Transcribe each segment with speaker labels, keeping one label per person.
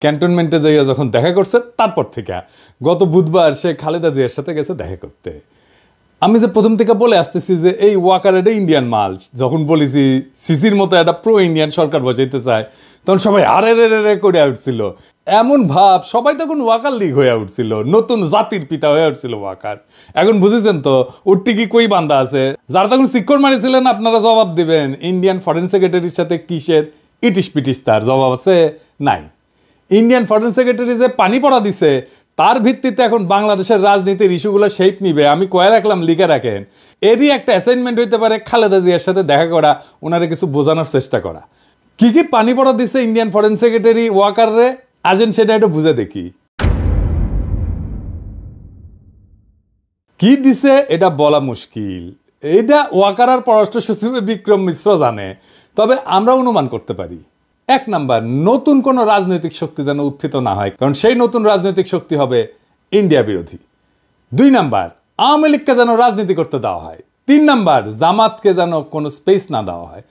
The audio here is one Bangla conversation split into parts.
Speaker 1: ক্যান্টনমেন্টে যাইয়া যখন দেখা করছে তারপর থেকে গত বুধবার সে খালেদা জিয়ার সাথে গেছে দেখা করতে। আমি যে প্রথম থেকে বলে আসতেছি যে এই ওয়াকার এটা ইন্ডিয়ান মাল, যখন বলেছি সিসির মতো একটা প্রো ইন্ডিয়ান সরকার বসাইতে চায় তখন সবাই আরে রে রে করে উঠছিল, এমন ভাব সবাই তখন ওয়াকার লীগ হয়ে উঠছিল, নতুন জাতির পিতা হয়ে উঠছিল ওয়াকার। এখন বুঝেছেন তো উঠতে কি কই বান্দা আছে, যারা তখন সিক্কর মারিছিলেন আপনারা জবাব দিবেন ইন্ডিয়ান ফরেন সেক্রেটারির সাথে কিসের ইটিস পিটিস, তার জবাব আছে নাই। ইন্ডিয়ান ফরেন সেক্রেটারি যে পানি পড়া দিছে তার ভিত্তিতে এখন বাংলাদেশের রাজনীতির ইস্যুগুলো শেপ নিবে, আমি কয়ে রাখলাম লিখে রাখেন। এরই একটা অ্যাসাইনমেন্ট হইতে পারে খালেদা জিয়ার সাথে দেখা করা, ওনারে কিছু বোঝানোর চেষ্টা করা। কি কি পানি পড়া দিছে ইন্ডিয়ান ফরেন সেক্রেটারি ওয়াকাররে, আসেন সেটা একটু বুঝে দেখি। কি দিছে এটা বলা মুশকিল, এটা ওয়াকার আর পররাষ্ট্র সচিব বিক্রম মিশ্র জানে, তবে আমরা অনুমান করতে পারি। 1 নাম্বার, নতুন কোন রাজনৈতিক শক্তি যেন উত্থিত না হয়, কারণ সেই নতুন রাজনৈতিক শক্তি হবে ইন্ডিয়া বিরোধী। 2 নাম্বার, আওয়ামী লীগকে যেন রাজনীতি করতে দেওয়া হয়। 3 নাম্বার, জামাতকে যেন কোনো স্পেস না দেওয়া হয়।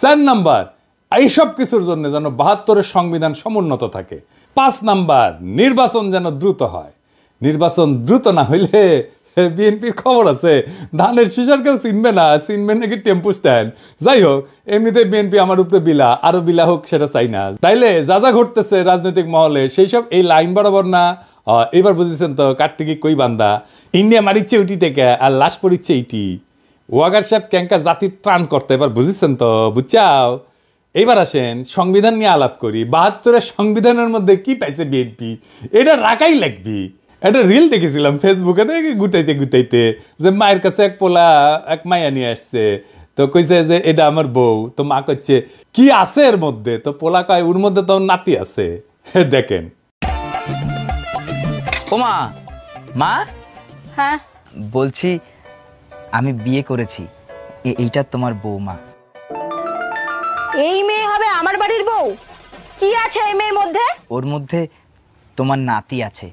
Speaker 1: 4 নাম্বার, এইসব কিছুর জন্য যেন 72-এর সংবিধান সমুন্নত থাকে। 5 নাম্বার, নির্বাচন যেন দ্রুত হয়। নির্বাচন দ্রুত না হইলে বিএনপির খবর আছে ধানের শিশার কেউ চিনবে না, চিনবে নাকি টেম্পু স্ট্যান্ড। যাই হোক, এমনিতে বিএনপি আমার উপরে বিলা, আরো বিলা হোক সেটা চাই না। তাইলে যা যা ঘটতেছে রাজনৈতিক মহলে সেই সব এই লাইন বরাবর না। এবার বুঝেছেন তো কাটটিকি কই বান্দা, ইন্ডিয়া মারিচ্ছে উটি থেকে আর লাশ পড়িচ্ছে ইটি। ওয়াগার সাহেব ক্যাঙ্কা জাতির ত্রাণ করতে, এবার বুঝেছেন তো, বুঝছাও। এইবার আসেন সংবিধান নিয়ে আলাপ করি। 72-এর সংবিধানের মধ্যে কি পাইছে বিএনপি, এটা রাখাই লাগবি। একটা রিল দেখেছিলাম ফেসবুকে, দেখি গুটাইতে গুটাইতে যে মায়ের কাছে এক পোলা এক মাইয়া নিয়ে আসছে, তো কইছে যে এটা আমার বউ, তো মা কইছে কি আছে এর মধ্যে, তো পোলা কয় ওর মধ্যে তো নাতি আছে। দেখেন।
Speaker 2: ও মা, মা,
Speaker 3: হ্যাঁ
Speaker 2: বলছি আমি বিয়ে করেছি, এইটা তোমার বৌমা।
Speaker 3: এই মেয়ে হবে আমার বাড়ির বউ? কি আছে এই মেয়ের মধ্যে?
Speaker 2: ওর মধ্যে তোমার নাতি আছে।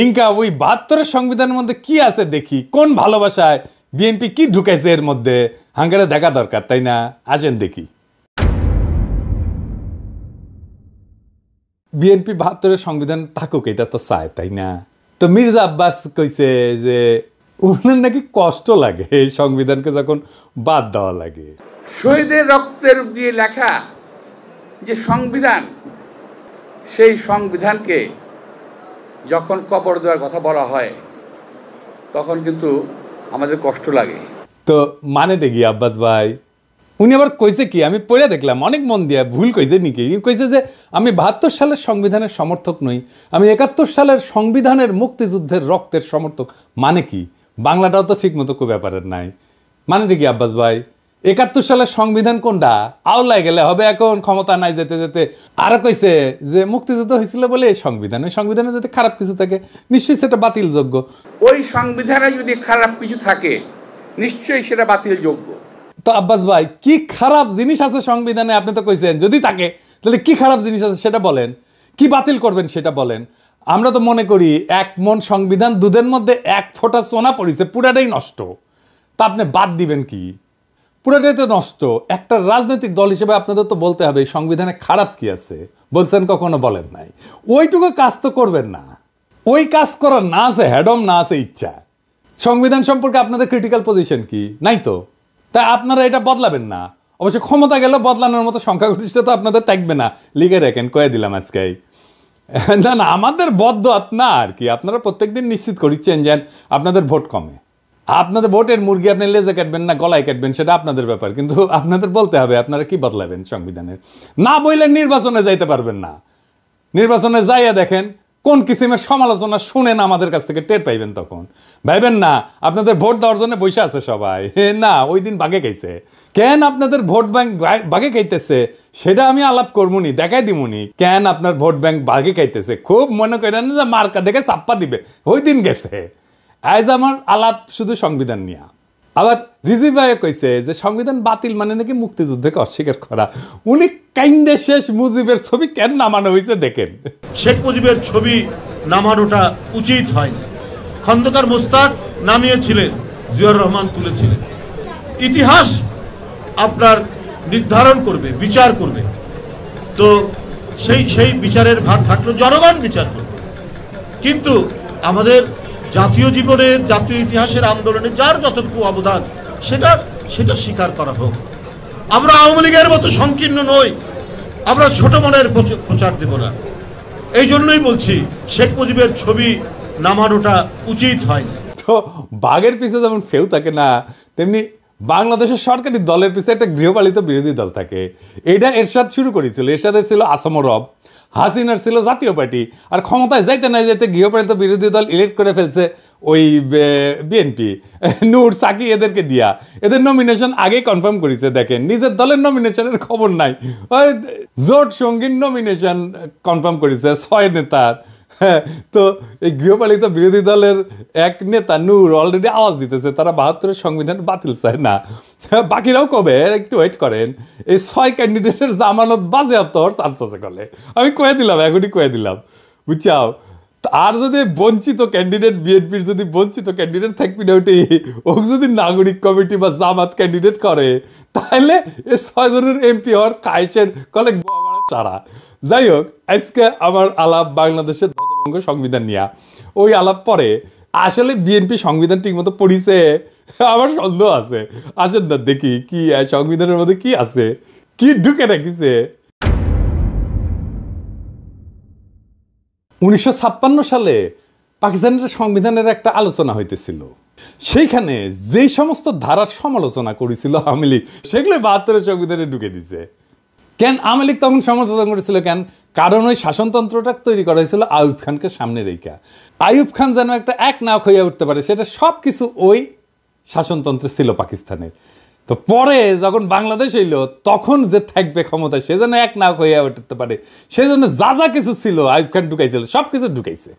Speaker 1: ইনকা ওই 72-এর সংবিধানের মধ্যে কি আছে দেখি, কোন ভালোবাসায় বিএনপি কি ঢুকাইছে এর মধ্যে, হাঙ্গারে দেখা দরকার, তাই না? আসেন দেখি। বিএনপি 72-এর সংবিধান থাকুক এটা তো চায়, তাই না? তো মির্জা আব্বাস কইছে যে ওনার নাকি কষ্ট লাগে এই সংবিধানকে যখন বাদ দেওয়া লাগে।
Speaker 4: শহীদের রক্তের দিয়ে লেখা যে সংবিধান, সেই সংবিধানকে যখন কবর দেওয়ার কথা বলা হয় তখন কিন্তু আমাদের কষ্ট লাগে।
Speaker 1: তো মানে দেখি আব্বাস ভাই, উনি আবার কইছে কি, আমি পড়ে দেখলাম অনেক মন দিয়া, ভুল কইছে নাকি, কইছে যে আমি 72 সালের সংবিধানের সমর্থক নই, আমি 71 সালের সংবিধানের মুক্তিযুদ্ধের রক্তের সমর্থক। মানে কি, বাংলাটাও তো ঠিক মতো কো ব্যাপারের নাই। মানে দেখি আব্বাস ভাই, 71 সালের সংবিধান কোনটা, আওলায় গেলে হবে এখন ক্ষমতা নাই যেতে যেতে। আরো কইছে যে মুক্তিযুদ্ধ হয়েছিল বলে এই সংবিধান, ওই সংবিধানে যদি খারাপ কিছু থাকে নিশ্চয়ই সেটা বাতিলযোগ্য।
Speaker 4: ওই সংবিধানে যদি খারাপ কিছু থাকে নিশ্চয়ই সেটা বাতিলযোগ্য।
Speaker 1: তো আব্বাস ভাই, কি খারাপ জিনিস আছে সংবিধানে? আপনি তো কইছেন যদি থাকে, তাহলে কি খারাপ জিনিস আছে সেটা বলেন, কি বাতিল করবেন সেটা বলেন। আমরা তো মনে করি 1 মণ সংবিধান, দুধের মধ্যে 1 ফোঁটা সোনা পড়েছে, পুরাটাই নষ্ট। তা আপনি বাদ দিবেন কি? পুরাটাই তো নষ্ট। একটা রাজনৈতিক দল হিসেবে আপনাদের তো বলতে হবে সংবিধানে খারাপ কি আছে। বলছেন কখনো? বলেন নাই। ওইটুকু কাজ তো করবেন না। ওই কাজ করার না আছে হ্যাডম, না আছে ইচ্ছা। সংবিধান সম্পর্কে আপনাদের ক্রিটিক্যাল পজিশন কি? নাই তো। তাই আপনারা এটা বদলাবেন না। অবশ্য ক্ষমতা গেলে বদলানোর মতো সংখ্যাগরিষ্ঠতা আপনাদের থাকবে না, লিখে রাখেন, কয়ে দিলাম আজকে। না না, আমাদের বদদোয়াত না আর কি, আপনারা প্রত্যেকদিন নিশ্চিত করিচ্ছেন যে আপনাদের ভোট কমে। আপনাদের ভোটের মুরগি আপনি লেজে কাটবেন না গলায় কাটবেন সেটা আপনাদের ব্যাপার, কিন্তু আপনাদের বলতে হবে আপনারা কি বদলাবেন সংবিধানের। না বললে নির্বাচনে যাইতে পারবেন না। নির্বাচনে যাইয়া দেখেন কোন কিসিমের সমালোচনা শুনেন আমাদের কাছ থেকে টের পাইবেন, তখন ভাইবেন না আপনাদের ভোট দেওয়ার জন্য বসে আছে সবাই। না, ওই দিন বাগে খাইছে। কেন আপনাদের ভোট ব্যাংক বাগে খাইতেছে সেটা আমি আলাপ করবনি, দেখাই দিমুনি কেন আপনার ভোট ব্যাংক বাগে খাইতেছে। খুব মনে করেন যে মার্কা দেখে চাপ্পা দিবে, ওই দিন গেছে। আজ আমার আলাপ শুধু সংবিধান নিয়ে। আবার রিজিভ ভাই কইছে যে সংবিধান বাতিল মানে নাকি মুক্তিযুদ্ধকে অস্বীকার করা। উনি কাইন্দে শেষ মুজিবের ছবি কেন নামানো হয়েছে দেখেন।
Speaker 5: শেখ মুজিবের ছবি নামানোটা উচিত হয়নি। খন্দকার মোস্তাক নামিয়েছিলেন, জিয়াউর রহমান তুলেছিলেন। ইতিহাস আপনার নির্ধারণ করবে, বিচার করবে। তো সেই বিচারের ভার থাকলো, জনগণ বিচার করবে। কিন্তু আমাদের জাতীয় জীবনের, জাতীয় ইতিহাসের আন্দোলনে যার যতটুকু অবদান সেটা স্বীকার করা হোক। আমরা আওয়ামী লীগের মতো সংকীর্ণ নই, আমরা ছোট মনের প্রচার দেব না। এই জন্যই বলছি শেখ মুজিবের ছবি নামানোটা উচিত হয়নি।
Speaker 1: তো বাঘের পিছে যেমন ফেউ থাকে না, তেমনি বাংলাদেশের সরকারি দলের পিছে একটা গৃহপালিত বিরোধী দল থাকে। এটা এরশাদ শুরু করেছিল। এরশাদের ছিল আসাম রব, হাসিনার ছিল জাতীয় পার্টি, আর ক্ষমতায় যাইতে না যাইতে গৃহপালিত বিরোধী দল ইলেক্ট করে ফেলছে ওই বিএনপি, নূর সাকি এদেরকে দিয়া। এদের নমিনেশন আগেই কনফার্ম করেছে। দেখেন, নিজের দলের নমিনেশনের খবর নাই, ওই জোট সঙ্গীর নমিনেশন কনফার্ম করেছে 6 নেতার। তো এই গৃহপালিত বিরোধী দলের এক নেতা নূর অলরেডি আওয়াজ দিতেছে তারা 72-এর সংবিধান বাতিল চায় না। বাকিরাও কবে, একটু ওয়েট করেন, এই 6 ক্যান্ডিডেটের জামানত বাজেয়াপ্ত হওয়ার চান্স আছে কলে। আমি কয়ে দিলাম, এখনই কয়ে দিলাম, বুঝছাও। আর যদি বঞ্চিত ক্যান্ডিডেট, বিএনপির যদি বঞ্চিত ক্যান্ডিডেট থাকবি না, ওটি ও যদি নাগরিক কমিটি বা জামাত ক্যান্ডিডেট করে, তাহলে এই 6 জনের এমপি হওয়ার কায়েসের কলে সারা। যাই হোক, আজকে আমার আলাপ বাংলাদেশের ধ্বজভঙ্গ সংবিধান নিয়ে। ওই আলাপ পরে আসলে বিএনপি সংবিধান ঠিক মতো পড়িছে আমার সন্দেহ আছে। আসেন না দেখি কি সংবিধানের মধ্যে কি আছে, কি ঢুকে রাখিছে। 1956 সালে পাকিস্তানের সংবিধানের একটা আলোচনা হইতেছিল। সেইখানে যেই সমস্ত ধারার সমালোচনা করেছিল আওয়ামী লীগ, সেগুলো 72-এর সংবিধানে ঢুকে দিছে। কেন আওয়ামী লীগ তখন সমালোচনা করেছিল? কেন? কারণ ওই শাসনতন্ত্রটা তৈরি করা হয়েছিল আইয়ুব খানকে সামনে রেখা। আইয়ুব খান যেন একটা এক নাক হইয়া উঠতে পারে, সেটা সব কিছু ওই শাসনতন্ত্রে ছিল পাকিস্তানের। তো পরে যখন বাংলাদেশ এলো, তখন যে থাকবে ক্ষমতায়, সে যেন এক নাক হইয়া উঠতে পারে, সেজন্য যা যা কিছু ছিল আইয়ুব খান ঢুকাইছিল, সব কিছু ঢুকাইছে।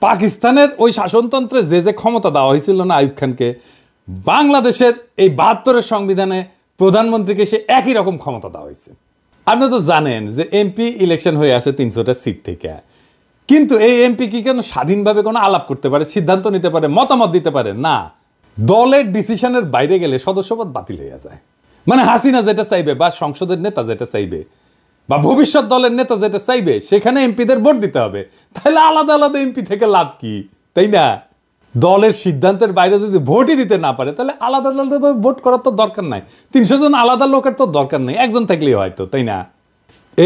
Speaker 1: পাকিস্তানের ওই শাসনতন্ত্রে যে যে ক্ষমতা দেওয়া হয়েছিল না আইয়ুব খানকে, বাংলাদেশের এই 72-এর সংবিধানে প্রধানমন্ত্রীকে সে একই রকম ক্ষমতা দেওয়া হয়েছে। আপনি তো জানেন যে এমপি ইলেকশন হয়ে আসে 300টা সিট থেকে, কিন্তু এই এমপি কি কেন স্বাধীনভাবে কোনো আলাপ করতে পারে, সিদ্ধান্ত নিতে পারে, মতামত দিতে পারে না? দলের ডিসিশনের বাইরে গেলে সদস্যপদ বাতিল হয়ে যায়। মানে হাসিনা যেটা চাইবে, বা সংসদের নেতা যেটা চাইবে, বা ভবিষ্যৎ দলের নেতা যেটা চাইবে, সেখানে এমপিদের ভোট দিতে হবে। তাহলে আলাদা আলাদা এমপি থেকে লাভ কি, তাই না? দলের সিদ্ধান্তের বাইরে যদি ভোটই দিতে না পারে, তাহলে আলাদা আলাদা ভোট করার তো দরকার নাই। 300 জন আলাদা লোকের তো দরকার নেই, একজন থাকলেই হয়তো, তাই না?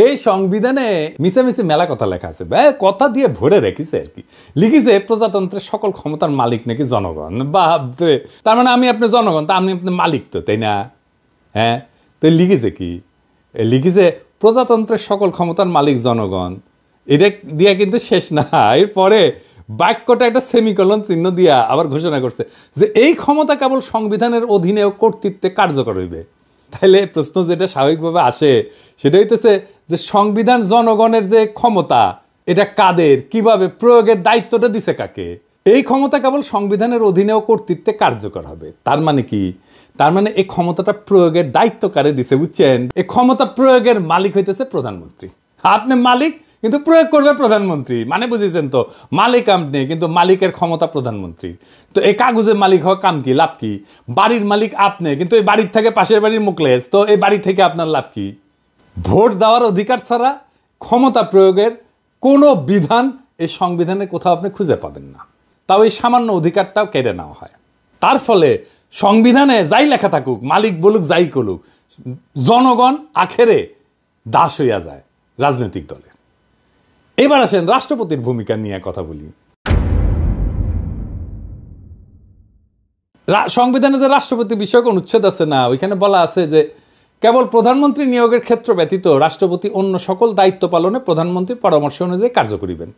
Speaker 1: এই সংবিধানে মিশামিশি মেলা কথা লেখা আছে, কথা দিয়ে ভরে রেখেছে আর কি। লিখেছে প্রজাতন্ত্রের সকল ক্ষমতার মালিক নাকি জনগণ। বাপরে, তার মানে আমি আপনি জনগণ, তা আমি আপনি মালিক তো, তাই না? হ্যাঁ, তো লিখেছে কি? লিখেছে প্রজাতন্ত্রের সকল ক্ষমতার মালিক জনগণ। এটা দিয়া কিন্তু শেষ না, এরপরে বাক্যটা একটা সেমিকলন চিহ্ন দিয়া আবার ঘোষণা করছে যে এই ক্ষমতা কেবল সংবিধানের অধীনে ও কর্তৃত্বে কার্যকর হইবে। তাহলে প্রশ্ন যেটা স্বাভাবিকভাবে আসে সেটা হইতেছে যে সংবিধান জনগণের যে ক্ষমতা, এটা কাদের, কিভাবে প্রয়োগের দায়িত্বটা দিছে কাকে? এই ক্ষমতা কেবল সংবিধানের অধীনে ও কর্তৃত্বে কার্যকর হবে। তার মানে কি? তার মানে এই ক্ষমতাটা প্রয়োগের দায়িত্ব কারে দিছে, বুঝছেন? এই ক্ষমতা প্রয়োগের মালিক হইতেছে প্রধানমন্ত্রী। আপনি মালিক, কিন্তু প্রয়োগ করবে প্রধানমন্ত্রী। মানে বুঝেছেন তো, মালিক আপনি, কিন্তু মালিকের ক্ষমতা প্রধানমন্ত্রী। তো এই কাগজের মালিক হওয়া কাম কি, লাভ কি? বাড়ির মালিক আপনি, কিন্তু এই বাড়ির থেকে পাশের বাড়ির মুখলেস, তো এই বাড়ি থেকে আপনার লাভ কি? ভোট দেওয়ার অধিকার ছাড়া ক্ষমতা প্রয়োগের কোনো বিধান এই সংবিধানে কোথাও আপনি খুঁজে পাবেন না। তাও এই সামান্য অধিকারটাও কেড়ে নেওয়া হয়। তার ফলে সংবিধানে যাই লেখা থাকুক, মালিক বলুক যাই করুক, জনগণ আখেরে দাস হইয়া যায় রাজনৈতিক দলের। এবার আসেন রাষ্ট্রপতির ভূমিকা নিয়ে কথা বলি। সংবিধানে যে রাষ্ট্রপতি বিষয়ক অনুচ্ছেদ আছে না, ওইখানে বলা আছে যে কেবল প্রধানমন্ত্রী নিয়োগের ক্ষেত্র ব্যতীত রাষ্ট্রপতি অন্য সকল দায়িত্ব পালনে প্রধানমন্ত্রীর পরামর্শ অনুযায়ী কার্য করিবেন।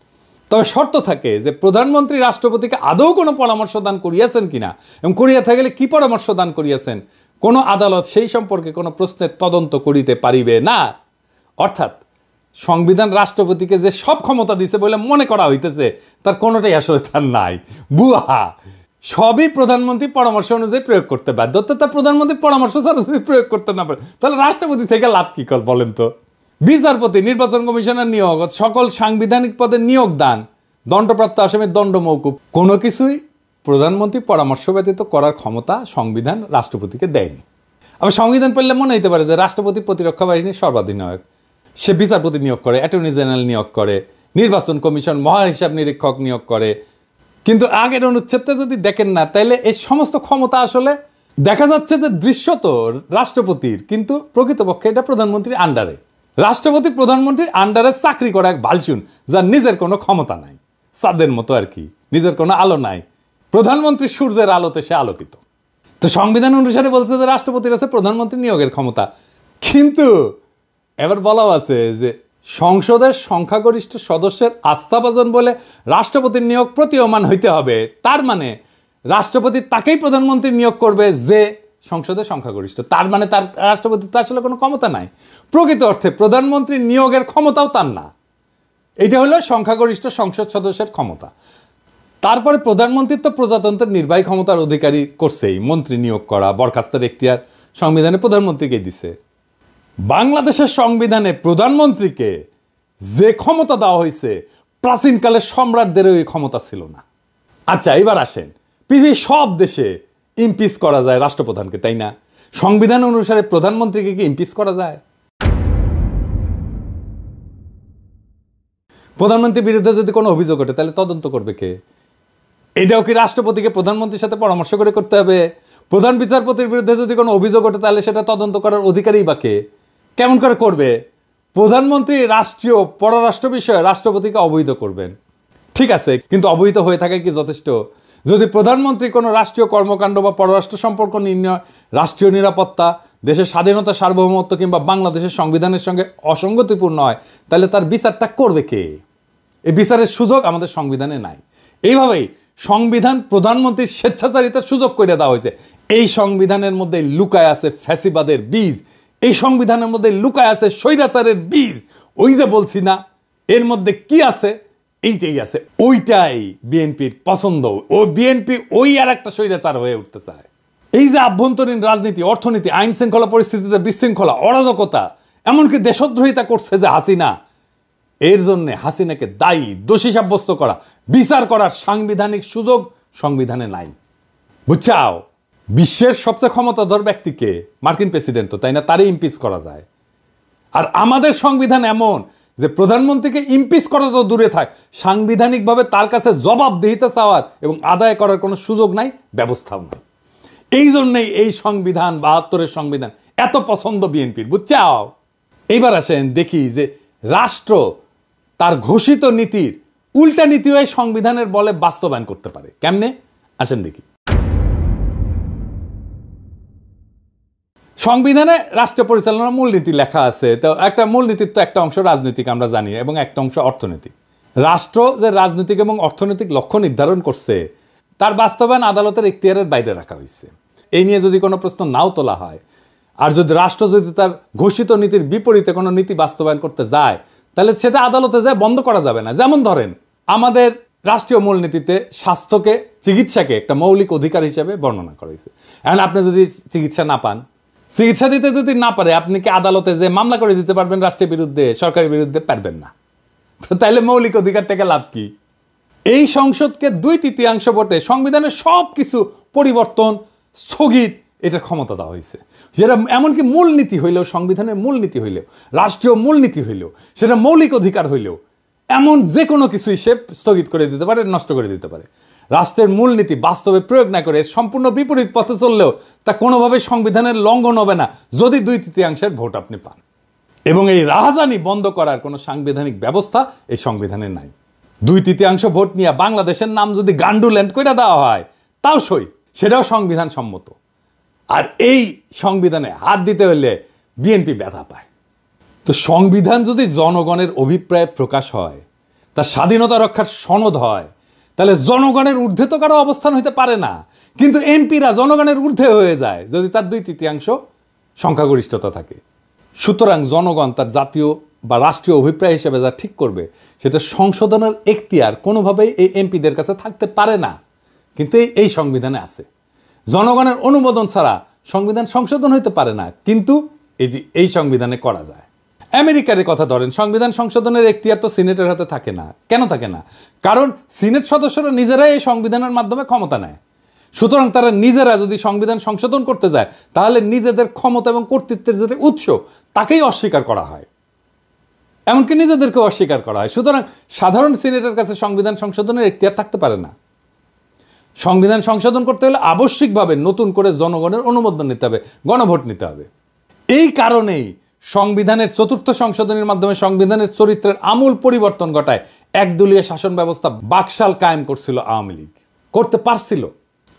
Speaker 1: তবে শর্ত থাকে যে প্রধানমন্ত্রী রাষ্ট্রপতিকে আদৌ কোনো পরামর্শ দান করিয়াছেন কিনা, এবং করিয়া থাকলে কি পরামর্শ দান করিয়াছেন, কোনো আদালত সেই সম্পর্কে কোনো প্রশ্নের তদন্ত করিতে পারিবে না। অর্থাৎ সংবিধান রাষ্ট্রপতিকে যে সব ক্ষমতা দিছে বলে মনে করা হইতেছে, তার কোনোটাই আসলে তার নাই, বুয়া। সবই প্রধানমন্ত্রী পরামর্শ অনুযায়ী প্রয়োগ করতে বাধ্য। তা প্রধানমন্ত্রী পরামর্শ ছাড়া যদি প্রয়োগ করতে না পারে, তাহলে রাষ্ট্রপতি থেকে লাভ কি কর বলেন তো? বিচারপতি, নির্বাচন কমিশনের নিয়োগ, সকল সাংবিধানিক পদে নিয়োগ দান, দণ্ডপ্রাপ্ত আসামির দণ্ড মওকুফ, কোনো কিছুই প্রধানমন্ত্রী পরামর্শ ব্যতীত করার ক্ষমতা সংবিধান রাষ্ট্রপতিকে দেয়নি। আবার সংবিধান পড়লে মনে হইতে পারে যে রাষ্ট্রপতি প্রতিরক্ষা বাহিনীর সর্বাধিনায়ক, সে বিচারপতি নিয়োগ করে, অ্যাটর্নি জেনারেল নিয়োগ করে, নির্বাচন কমিশন, মহাহিসাব নিরীক্ষক নিয়োগ করে। কিন্তু আগের অনুচ্ছেদটা যদি দেখেন না, তাইলে এই সমস্ত ক্ষমতা আসলে দেখা যাচ্ছে যে দৃশ্যত রাষ্ট্রপতির, কিন্তু প্রকৃতপক্ষে এটা প্রধানমন্ত্রীর আন্ডারে। রাষ্ট্রপতি প্রধানমন্ত্রীর আন্ডারে চাকরি করা এক ভালচুন, যার নিজের কোনো ক্ষমতা নাই, চাঁদের মতো আর কি, নিজের কোনো আলো নাই। প্রধানমন্ত্রী সূর্যের আলোতে সে আলোকিত। তো সংবিধান অনুসারে বলছে যে রাষ্ট্রপতির আছে প্রধানমন্ত্রী নিয়োগের ক্ষমতা, কিন্তু এবার বলাও আছে যে সংসদের সংখ্যাগরিষ্ঠ সদস্যের আস্থাভাজন বলে রাষ্ট্রপতির নিয়োগ প্রতীয়মান হইতে হবে। তার মানে রাষ্ট্রপতি তাকেই প্রধানমন্ত্রী নিয়োগ করবে যে সংসদের সংখ্যাগরিষ্ঠ। তার মানে তার রাষ্ট্রপতির তো আসলে কোনো ক্ষমতা নাই। প্রকৃত অর্থে প্রধানমন্ত্রী নিয়োগের ক্ষমতাও তার না। এটা হলো সংখ্যাগরিষ্ঠ সংসদ সদস্যের ক্ষমতা। তারপরে প্রধানমন্ত্রী তো প্রজাতন্ত্রের নির্বাহী ক্ষমতার অধিকারী করছেই, মন্ত্রী নিয়োগ করা, বরখাস্তের এখতিয়ার সংবিধানে প্রধানমন্ত্রীকে দিছে। বাংলাদেশের সংবিধানে প্রধানমন্ত্রীকে যে ক্ষমতা দেওয়া হয়েছে, প্রাচীনকালের সম্রাটদেরও এই ক্ষমতা ছিল না। আচ্ছা, এবার আসেন, পৃথিবীর সব দেশে ইমপিচ করা যায় রাষ্ট্রপ্রধানকে, তাই না? সংবিধান অনুসারে প্রধানমন্ত্রীকে কি ইমপিচ করা যায়? প্রধানমন্ত্রীর বিরুদ্ধে যদি কোনো অভিযোগ ওঠে, তাহলে তদন্ত করবে কে? এটাও কি রাষ্ট্রপতিকে প্রধানমন্ত্রীর সাথে পরামর্শ করে করতে হবে? প্রধান বিচারপতির বিরুদ্ধে যদি কোনো অভিযোগ ওঠে, তাহলে সেটা তদন্ত করার অধিকারী বা কে? কেমন করে করবে? প্রধানমন্ত্রী রাষ্ট্রীয় পররাষ্ট্র বিষয়ে রাষ্ট্রপতিকে অবহিত করবেন, ঠিক আছে, কিন্তু অবহিত হয়ে থাকে কি যথেষ্ট? যদি প্রধানমন্ত্রী কোনো রাষ্ট্রীয় কর্মকাণ্ড বা পররাষ্ট্র সম্পর্ক নির্ণয়, রাষ্ট্রীয় নিরাপত্তা, দেশের স্বাধীনতা, সার্বভৌমত্ব কিংবা বাংলাদেশের সংবিধানের সঙ্গে অসঙ্গতিপূর্ণ হয়, তাহলে তার বিচারটা করবে কে? এই বিচারের সুযোগ আমাদের সংবিধানে নাই। এইভাবেই সংবিধান প্রধানমন্ত্রীর স্বেচ্ছাচারিতার সুযোগ করে দেওয়া হয়েছে। এই সংবিধানের মধ্যে লুকায় আছে ফ্যাসিবাদের বীজ, এই সংবিধানের মধ্যে লুকায় আছে স্বৈরাচারের বীজ। ওই যে বলছি না, এর মধ্যে কি আছে? এইটাই আছে। ওইটাই বিএনপির পছন্দ। ও বিএনপি ওই আর একটা স্বৈরাচার হয়ে উঠতে চায়। এই যে আভ্যন্তরীণ রাজনীতি, অর্থনীতি, আইন শৃঙ্খলা পরিস্থিতিতে বিশৃঙ্খলা, অরাজকতা, এমনকি দেশদ্রোহিতা করছে যে হাসিনা, এর জন্য হাসিনাকে দায়ী, দোষী সাব্যস্ত করা, বিচার করার সাংবিধানিক সুযোগ সংবিধানে নাই। বুঝছাও? বিশ্বের সবচেয়ে ক্ষমতাধর ব্যক্তিকে, মার্কিন প্রেসিডেন্ট তো, তাই না, তারই ইমপিচ করা যায়। আর আমাদের সংবিধান এমন যে প্রধানমন্ত্রীকে ইমপিচ করা তো দূরে থাক, সাংবিধানিকভাবে তার কাছে জবাবদিহিতা চাওয়ার এবং আদায় করার কোনো সুযোগ নাই, ব্যবস্থাও নাই। এই জন্যই এই সংবিধান, ৭২-এর সংবিধান এত পছন্দ বিএনপির। বুঝছাও? এইবার আসেন দেখি যে রাষ্ট্র তার ঘোষিত নীতির উল্টা নীতিও এই সংবিধানের বলে বাস্তবায়ন করতে পারে। কেমনে? আসেন দেখি। সংবিধানে রাষ্ট্র পরিচালনার মূলনীতি লেখা আছে। তো একটা মূলনীতির তো একটা অংশ রাজনৈতিক, আমরা জানি, এবং একটা অংশ অর্থনৈতিক। রাষ্ট্র যে রাজনৈতিক এবং অর্থনৈতিক লক্ষ্য নির্ধারণ করছে, তার বাস্তবায়ন আদালতের এখতিয়ারের বাইরে রাখা হয়েছে। এই নিয়ে যদি কোনো প্রশ্ন নাও তোলা হয়, আর যদি রাষ্ট্র যদি তার ঘোষিত নীতির বিপরীতে কোনো নীতি বাস্তবায়ন করতে যায়, তাহলে সেটা আদালতে যায় বন্ধ করা যাবে না। যেমন ধরেন, আমাদের রাষ্ট্রীয় মূলনীতিতে স্বাস্থ্যকে, চিকিৎসাকে একটা মৌলিক অধিকার হিসেবে বর্ণনা করা হয়েছে। এখন আপনি যদি চিকিৎসা না পান, চিকিৎসা দিতে যদি না পারে, আপনি কি আদালতে যে মামলা করে দিতে পারবেন রাষ্ট্রের বিরুদ্ধে, সরকারের বিরুদ্ধে? পারবেন না। তো তাইলে মৌলিক অধিকার থেকে লাভ কি? এই সংসদকে 2/3 ভোটে সংবিধানের সব কিছু পরিবর্তন, স্থগিত, এটার ক্ষমতা দেওয়া হয়েছে। যেটা এমনকি মূলনীতি হইলেও, সংবিধানের মূলনীতি হইলেও, রাষ্ট্রীয় মূলনীতি হইলেও, সেটা মৌলিক অধিকার হইলেও, এমন যে কোনো কিছুই সে স্থগিত করে দিতে পারে, নষ্ট করে দিতে পারে। রাষ্ট্রের মূলনীতি বাস্তবে প্রয়োগ না করে সম্পূর্ণ বিপরীত পথে চললেও তা কোনোভাবে সংবিধানের লঙ্ঘন হবে না, যদি 2/3 ভোট আপনি পান। এবং এই রাহাজানি বন্ধ করার কোনো সাংবিধানিক ব্যবস্থা এই সংবিধানে নাই। 2/3 ভোট নিয়ে বাংলাদেশের নাম যদি গান্ডুল্যান্ড করে দেওয়া হয়, তাও সই, সেটাও সংবিধান সম্মত। আর এই সংবিধানে হাত দিতে হলে বিএনপি ব্যথা পায়। তো সংবিধান যদি জনগণের অভিপ্রায় প্রকাশ হয়, তার স্বাধীনতা রক্ষার সনদ হয়, তাহলে জনগণের ঊর্ধ্বে তো কারো অবস্থান হইতে পারে না। কিন্তু এমপিরা জনগণের ঊর্ধ্বে হয়ে যায় যদি তার 2/3 সংখ্যাগরিষ্ঠতা থাকে। সুতরাং জনগণ তার জাতীয় বা রাষ্ট্রীয় অভিপ্রায় হিসেবে যা ঠিক করবে, সেটা সংশোধনের এখতিয়ার কোনোভাবেই এই এমপিদের কাছে থাকতে পারে না। কিন্তু এই সংবিধানে আছে। জনগণের অনুমোদন ছাড়া সংবিধান সংশোধন হইতে পারে না, কিন্তু এই সংবিধানে করা যায়। আমেরিকার কথা ধরেন, সংবিধান সংশোধনের এখতিয়ার তো সিনেটের হাতে থাকে না। কেন থাকে না? কারণ সিনেট সদস্যরা নিজেরাই এই সংবিধানের মাধ্যমে ক্ষমতা নেয়। সুতরাং তারা নিজেরা যদি সংবিধান সংশোধন করতে যায় তাহলে নিজেদের ক্ষমতা এবং কর্তৃত্বের যে উৎস তাকেই অস্বীকার করা হয়, এমনকি নিজেদেরকে অস্বীকার করা হয়। সুতরাং সাধারণ সিনেটের কাছে সংবিধান সংশোধনের এখতিয়ার থাকতে পারে না। সংবিধান সংশোধন করতে হলে আবশ্যিকভাবে নতুন করে জনগণের অনুমোদন নিতে হবে, গণভোট নিতে হবে। এই কারণেই সংবিধানের চতুর্থ সংশোধনীর মাধ্যমে সংবিধানের চরিত্রের আমূল পরিবর্তন ঘটায় একদলীয় শাসন ব্যবস্থা বাকশাল কায়েম করছিল আওয়ামী লীগ, করতে পারছিল।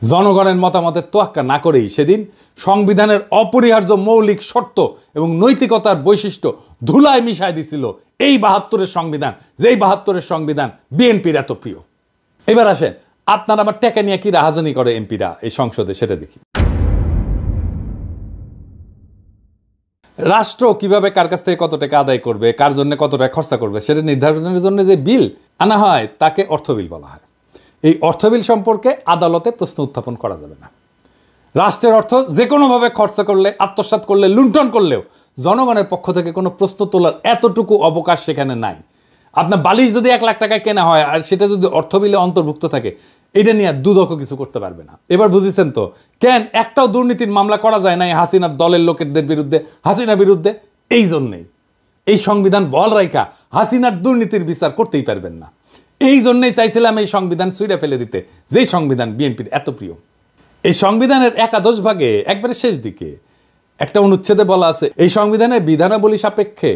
Speaker 1: জনগণের মতামতের তোয়াক্কা না করেই সেদিন সংবিধানের অপরিহার্য মৌলিক শর্ত এবং নৈতিকতার বৈশিষ্ট্য ধুলায় মিশায় দিছিল এই ৭২-এর সংবিধান, যেই ৭২-এর সংবিধান বিএনপির এত প্রিয়। এবার আসেন, আপনার আমার টাকা নিয়ে কি রাহাজানি করে এমপিরা এই সংসদে, সেটা দেখি। রাষ্ট্র কিভাবে কার কাছ থেকে কত টাকা আদায় করবে, কার জন্য কত টাকা খরচা করবে সেটা নির্ধারণের জন্য যে বিল আনা হয় তাকে অর্থ বিল বলা হয়। এই অর্থ বিল সম্পর্কে আদালতে প্রশ্ন উত্থাপন করা যাবে না। রাষ্ট্রের অর্থ যে কোনোভাবে খরচা করলে, আত্মসাৎ করলে, লুণ্ঠন করলেও জনগণের পক্ষ থেকে কোনো প্রশ্ন তোলার এতটুকু অবকাশ সেখানে নাই। আপনার বালিশ যদি ১ লাখ টাকায় কেনা হয় আর সেটা যদি অর্থ বিলে অন্তর্ভুক্ত থাকে, এটা নিয়ে দুদকও কিছু করতে পারবে না। এবার বুঝেছেন তো কেন একটাও দুর্নীতির মামলা করা যায় নাই হাসিনার দলের লোকেদের বিরুদ্ধে, হাসিনার বিরুদ্ধে? এই জন্যেই এই সংবিধান বল রাইখা হাসিনার দুর্নীতির বিচার করতেই পারবেন না। এই জন্যই চাইছিলাম এই সংবিধান ছুঁড়ে ফেলে দিতে, যেই সংবিধান বিএনপির এত প্রিয়। এই সংবিধানের একাদশ ভাগে একবারে শেষ দিকে একটা অনুচ্ছেদে বলা আছে, এই সংবিধানের বিধানাবলী সাপেক্ষে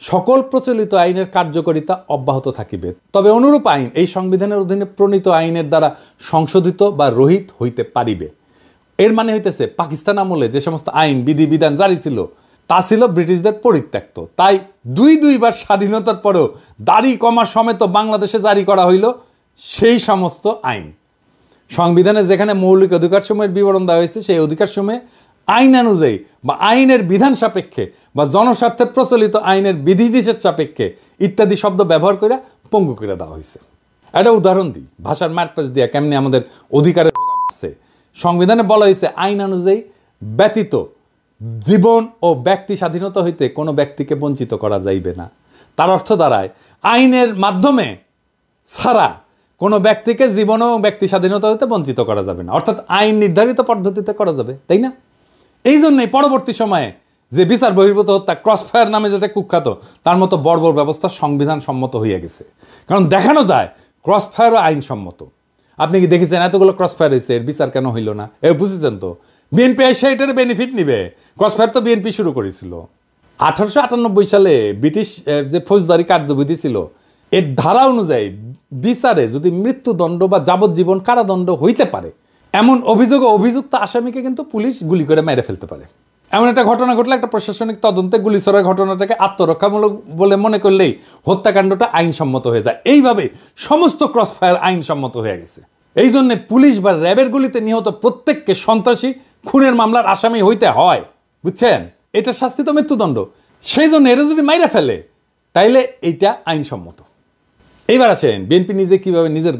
Speaker 1: সকল প্রচলিত আইনের কার্যকারিতা অব্যাহত থাকিবে, তবে অনুরূপ আইন এই সংবিধানের অধীনে প্রণীত আইনের দ্বারা সংশোধিত বা রহিত হইতে পারিবে। এর মানে হইতেছে পাকিস্তান আমলে যে সমস্ত আইন বিধি বিধান জারি ছিল তা ছিল ব্রিটিশদের পরিত্যক্ত, তাই দুইবার স্বাধীনতার পরেও দাড়ি কমা সমেত বাংলাদেশে জারি করা হইল সেই সমস্ত আইন। সংবিধানে যেখানে মৌলিক অধিকারসমূহের বিবরণ দেওয়া হয়েছে সেই অধিকারসমূহে আইন অনুযায়ী বা আইনের বিধান সাপেক্ষে বা জনস্বার্থে প্রচলিত আইনের বিধিনিষেধ সাপেক্ষে ইত্যাদি শব্দ ব্যবহার করে পঙ্গু করে দেওয়া হয়েছে। একটা উদাহরণ দিই, ভাষার মারপ্যাচ দিয়া কেমনি আমাদের অধিকারের আছে। সংবিধানে বলা হয়েছে আইন অনুযায়ী ব্যতীত জীবন ও ব্যক্তি স্বাধীনতা হইতে কোনো ব্যক্তিকে বঞ্চিত করা যাইবে না। তার অর্থ দাঁড়ায় আইনের মাধ্যমে ছাড়া কোনো ব্যক্তিকে জীবন ও ব্যক্তি স্বাধীনতা হইতে বঞ্চিত করা যাবে না, অর্থাৎ আইন নির্ধারিত পদ্ধতিতে করা যাবে, তাই না? এই জন্যই পরবর্তী সময়ে যে বিচার বহির্ভূত হত্যা, ক্রসফায়ার নামে যেটা কুখ্যাত, তার মতো বর্বর ব্যবস্থা সংবিধান সম্মত হইয়া গেছে। কারণ দেখানো যায় ক্রসফায়ারও আইনসম্মত। আপনি কি দেখেছেন এতগুলো ক্রসফায়ার হয়েছে, এর বিচার কেন হইল না? বুঝেছেন তো, বিএনপি এসে এটার বেনিফিট নিবে। ক্রসফায়ার তো বিএনপি শুরু করেছিল। 1898 সালে ব্রিটিশ যে ফৌজদারি কার্যবিধি ছিল এর ধারা অনুযায়ী বিচারে যদি মৃত্যুদণ্ড বা যাবজ্জীবন কারাদণ্ড হইতে পারে এমন অভিযোগ অভিযুক্ত আসামিকে কিন্তু পুলিশ গুলি করে মেরে ফেলতে পারে। এমন একটা ঘটনা ঘটলে একটা প্রশাসনিক তদন্তে গুলি ছোড়ার ঘটনাটাকে আত্মরক্ষামূলক বলে মনে করলেই হত্যাকাণ্ডটা আইনসম্মত হয়ে যায়। এইভাবে সমস্ত ক্রসফায়ার আইনসম্মত হয়ে গেছে। এই জন্য পুলিশ বা র্যাবের গুলিতে নিহত প্রত্যেককে সন্ত্রাসী খুনের মামলার আসামি হইতে হয়, বুঝছেন? এটা শাস্তি তো মৃত্যুদণ্ড। সেই জন্য এরা যদি মাইরা ফেলে তাইলে এইটা আইনসম্মত। এইবার আসেন বিএনপি নিজে কিভাবে নিজের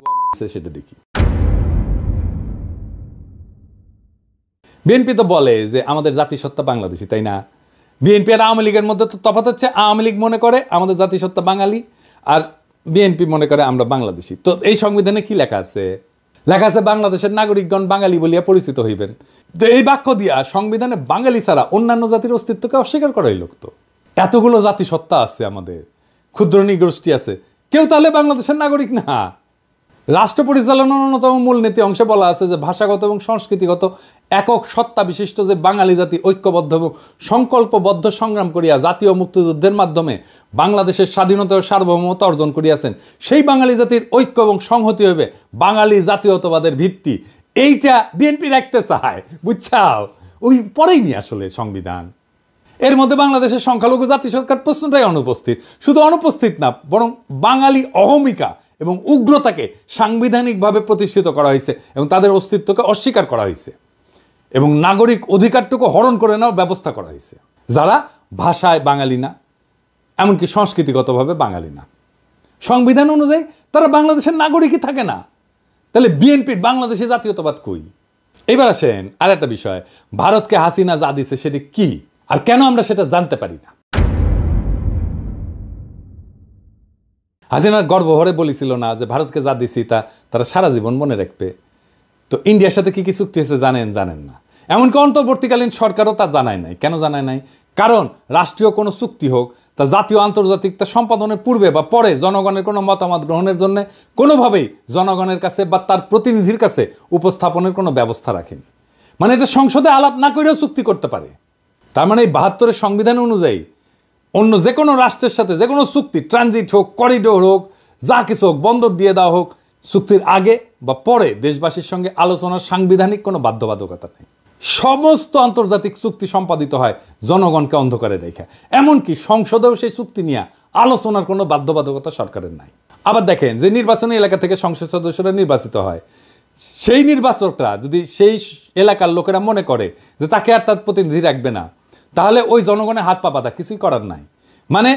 Speaker 1: সেটা দেখি। বিএনপি তো বলে যে আমাদের জাতিসত্তা বাংলাদেশি, তাই না? বিএনপি আর আওয়ামী লীগের মধ্যে তো তফাৎ হচ্ছে, আওয়ামী লীগ মনে করে আমাদের জাতিসত্তা বাঙালি আর বিএনপি মনে করে আমরা বাংলাদেশি। তো এই সংবিধানে কি লেখা আছে? লেখা আছে বাংলাদেশের নাগরিকগণ বাঙালি বলিয়া পরিচিত হইবেন। তো এই বাক্য দিয়া সংবিধানে বাঙালি ছাড়া অন্যান্য জাতির অস্তিত্বকে অস্বীকার করাই লোক। তো এতগুলো জাতিসত্তা আছে, আমাদের ক্ষুদ্র নৃগোষ্ঠী আছে, কেউ তাহলে বাংলাদেশের নাগরিক না। রাষ্ট্র পরিচালনার অন্যতম মূলনীতি অংশে বলা আছে যে ভাষাগত এবং সংস্কৃতিগত একক সত্তা বিশিষ্ট যে বাঙালি জাতি ঐক্যবদ্ধ এবং সংকল্পবদ্ধ সংগ্রাম করিয়া জাতীয় মুক্তিযুদ্ধের মাধ্যমে বাংলাদেশের স্বাধীনতা ও সার্বভৌমত্ব অর্জন করিয়াছেন, সেই বাঙালি জাতির ঐক্য এবং সংহতি হবে বাঙালি জাতীয়তাবাদের ভিত্তি। এইটা বিএনপি রাখতে চায়, বুঝছাও? ওই পরেই নি আসলে সংবিধান। এর মধ্যে বাংলাদেশের সংখ্যালঘু জাতি সরকার প্রশ্নটাই অনুপস্থিত। শুধু অনুপস্থিত না, বরং বাঙালি অহমিকা এবং উগ্রতাকে সাংবিধানিকভাবে প্রতিষ্ঠিত করা হয়েছে এবং তাদের অস্তিত্বকে অস্বীকার করা হয়েছে এবং নাগরিক অধিকারটুকু হরণ করে নেওয়ার ব্যবস্থা করা হয়েছে, যারা ভাষায় বাঙালি না, এমনকি সংস্কৃতিগতভাবে বাঙালি না। সংবিধান অনুযায়ী তারা বাংলাদেশের নাগরিকই থাকে না। তাহলে বিএনপির বাংলাদেশে জাতীয়তাবাদ কই? এবার আসেন আর একটা বিষয়, ভারতকে হাসিনা যা দিছে সেটি কি আর কেন আমরা সেটা জানতে পারি না? হাসিনা গর্বভরে বলেছিল না যে ভারতকে যা দিছি তা তারা সারা জীবন মনে রাখবে? তো ইন্ডিয়ার সাথে কি কি চুক্তি হয়েছে জানেন না। এমনকি অন্তর্বর্তীকালীন সরকারও তা জানায় নাই। কেন জানায় নাই? কারণ রাষ্ট্রীয় কোনো চুক্তি হোক, তা জাতীয় আন্তর্জাতিক তা সম্পাদনের পূর্বে বা পরে জনগণের কোনো মতামত গ্রহণের জন্য কোনোভাবেই জনগণের কাছে বা তার প্রতিনিধির কাছে উপস্থাপনের কোনো ব্যবস্থা রাখেনি। মানে এটা সংসদে আলাপ না করেও চুক্তি করতে পারে। তার মানে এই 72-এর সংবিধান অনুযায়ী অন্য যে কোনো রাষ্ট্রের সাথে যে কোনো চুক্তি, ট্রানজিট হোক, করিডোর হোক, যা কিছু হোক, বন্দর দিয়ে দেওয়া হোক, চুক্তির আগে বা পরে দেশবাসীর সঙ্গে আলোচনার সাংবিধানিক কোনো বাধ্যবাধকতা নেই। সমস্ত আন্তর্জাতিক চুক্তি সম্পাদিত হয় জনগণকে অন্ধকারে রেখে। এমনকি সংসদেও সেই চুক্তি নিয়ে আলোচনার কোনো বাধ্যবাধকতা সরকারের নাই। আবার দেখেন, যে নির্বাচনী এলাকা থেকে সংসদ সদস্যরা নির্বাচিত হয়, সেই নির্বাচকরা যদি সেই এলাকার লোকেরা মনে করে যে তাকে আর তার প্রতিনিধি রাখবে না, তাহলে ওই জনগণের হাত পা বাঁধা, কিছুই করার নাই। মানে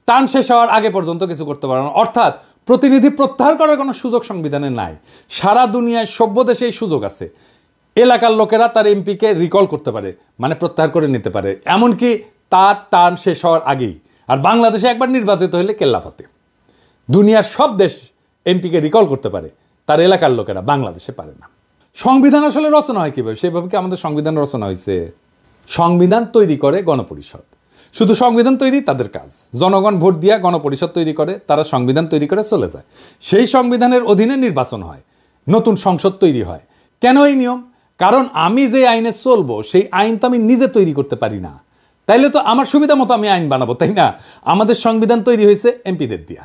Speaker 1: টার্ম শেষ হওয়ার আগে পর্যন্ত কিছু করতে পারে না। অর্থাৎ প্রতিনিধি প্রত্যাহার করার কোনো সুযোগ সংবিধানে নাই। সারা দুনিয়ায় সভ্য দেশে এই সুযোগ আছে। এলাকার লোকেরা তার এমপিকে রিকল করতে পারে, মানে প্রত্যাহার করে নিতে পারে, এমনকি তার টার্ম শেষ হওয়ার আগেই। আর বাংলাদেশে একবার নির্বাচিত হলে কেল্লাফতে। দুনিয়ার সব দেশ এমপিকে রিকল করতে পারে, তার এলাকার লোকেরা, বাংলাদেশে পারে না। সংবিধান আসলে রচনা হয় কীভাবে? সেভাবে কি আমাদের সংবিধান রচনা হয়েছে? সংবিধান তৈরি করে গণপরিষদ। শুধু সংবিধান তৈরি তাদের কাজ। জনগণ ভোট দিয়া গণপরিষদ তৈরি করে, তারা সংবিধান তৈরি করে চলে যায়। সেই সংবিধানের অধীনে নির্বাচন হয়, নতুন সংসদ তৈরি হয়। কেন এই নিয়ম? কারণ আমি যে আইনে চলবো সেই আইন তো আমি নিজে তৈরি করতে পারি না। তাইলে তো আমার সুবিধা মতো আমি আইন বানাবো, তাই না? আমাদের সংবিধান তৈরি হয়েছে এমপিদের দিয়া।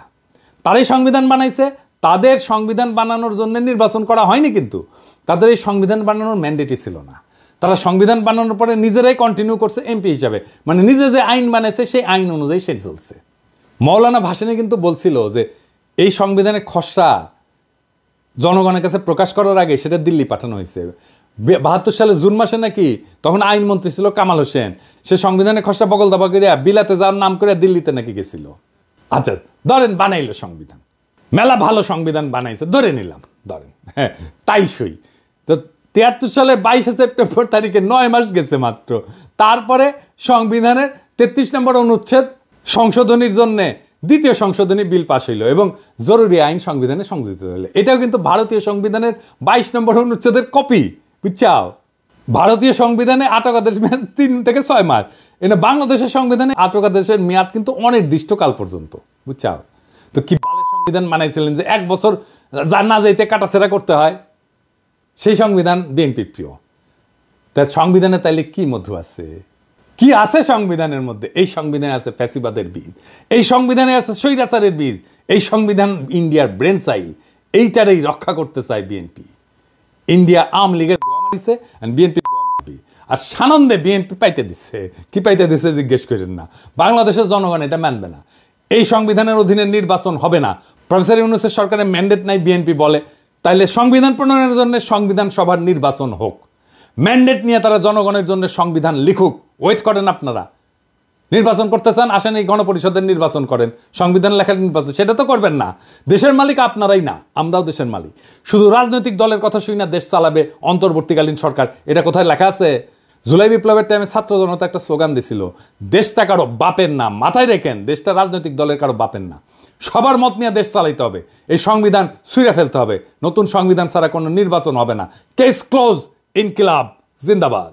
Speaker 1: তারাই সংবিধান বানাইছে। তাদের সংবিধান বানানোর জন্য নির্বাচন করা হয়নি, কিন্তু তাদের এই সংবিধান বানানোর ম্যান্ডেটই ছিল না। তারা সংবিধান বানানোর পরে নিজেরাই কন্টিনিউ করছে এমপি হিসাবে, মানে নিজে যে আইন বানাইছে সেই আইন অনুযায়ী সে চলছে। মৌলানা ভাসানী কিন্তু বলছিল যে এই সংবিধানের খসড়া জনগণের কাছে প্রকাশ করার আগে সেটা দিল্লি পাঠানো হয়েছে। 72 সালে জুন মাসে নাকি, তখন আইনমন্ত্রী ছিল কামাল হোসেন, সে সংবিধানের খসড়া বগল দাবা করিয়া বিলাতে যাওয়ার নাম করে দিল্লিতে নাকি গেছিল। আচ্ছা ধরেন বানাইলো সংবিধান, মেলা ভালো সংবিধান বানাইছে, ধরে নিলাম, ধরেন হ্যাঁ তাই সই। তো 73 সালের 22 সেপ্টেম্বর তারিখে 9 মাস গেছে মাত্র। তারপরে সংবিধানের 33 নম্বর অনুচ্ছেদ সংশোধনীর জন্য দ্বিতীয় সংশোধনী বিল পাশ হইল এবং জরুরি আইন সংবিধানে সংযোজিত হইল। এটাও কিন্তু ভারতীয় সংবিধানের 22 নম্বর অনুচ্ছেদের কপি, বুঝছাও? ভারতীয় সংবিধানে আটকাদেশ মেয়াদ 3 থেকে 6 মাস। এনে বাংলাদেশের সংবিধানে আটকাদেশের মেয়াদ কিন্তু অনির্দিষ্টকাল পর্যন্ত, বুঝছাও? তো কি বালের সংবিধান বানাইছিলেন যে 1 বছর না যাইতে কাটাছেড়া করতে হয়? সেই সংবিধান বিএনপি প্রিয়। তাই সংবিধানে তাইলে কি মধু আছে? কি আছে সংবিধানের মধ্যে? এই সংবিধানে আছে ফ্যাসিবাদের বীজ, এই সংবিধানে আছে স্বৈরাচারের বীজ, এই সংবিধান ইন্ডিয়ার ব্রেন চাইল, এইটারই রক্ষা করতে চায় বিএনপি। ইন্ডিয়া আওয়ামী লীগের গোয়া মারিছে আর বিএনপি গোয়া মারবি, আর সানন্দে বিএনপি পাইতে দিচ্ছে। কি পাইতে দিচ্ছে জিজ্ঞেস করেন না। বাংলাদেশের জনগণ এটা মানবে না। এই সংবিধানের অধীনে নির্বাচন হবে না। প্রফেসর ইউনূসের সরকারের ম্যান্ডেট নাই, বিএনপি বলে। তাইলে সংবিধান প্রণয়নের জন্য সংবিধান সভার নির্বাচন হোক, ম্যান্ডেট নিয়ে তারা জনগণের জন্য সংবিধান লিখুক। ওয়েট করেন আপনারা। নির্বাচন করতে চান, আসেন এই গণপরিষদের নির্বাচন করেন, সংবিধান লেখার নির্বাচন। সেটা তো করবেন না। দেশের মালিক আপনারাই না, আমরাও দেশের মালিক। শুধু রাজনৈতিক দলের কথা শুই না দেশ চালাবে অন্তর্বর্তীকালীন সরকার, এটা কোথায় লেখা আছে? জুলাই বিপ্লবের টাইমে ছাত্র জনতা একটা স্লোগান দিছিল, দেশটা কারো বাপের না। মাথায় রেখেন, দেশটা রাজনৈতিক দলের কারো বাপের না। সবার মত নিয়ে দেশ চালাইতে হবে। এই সংবিধান ছুঁড়ে ফেলতে হবে। নতুন সংবিধান ছাড়া কোনো নির্বাচন হবে না। Case close. ইনকিলাব জিন্দাবাদ।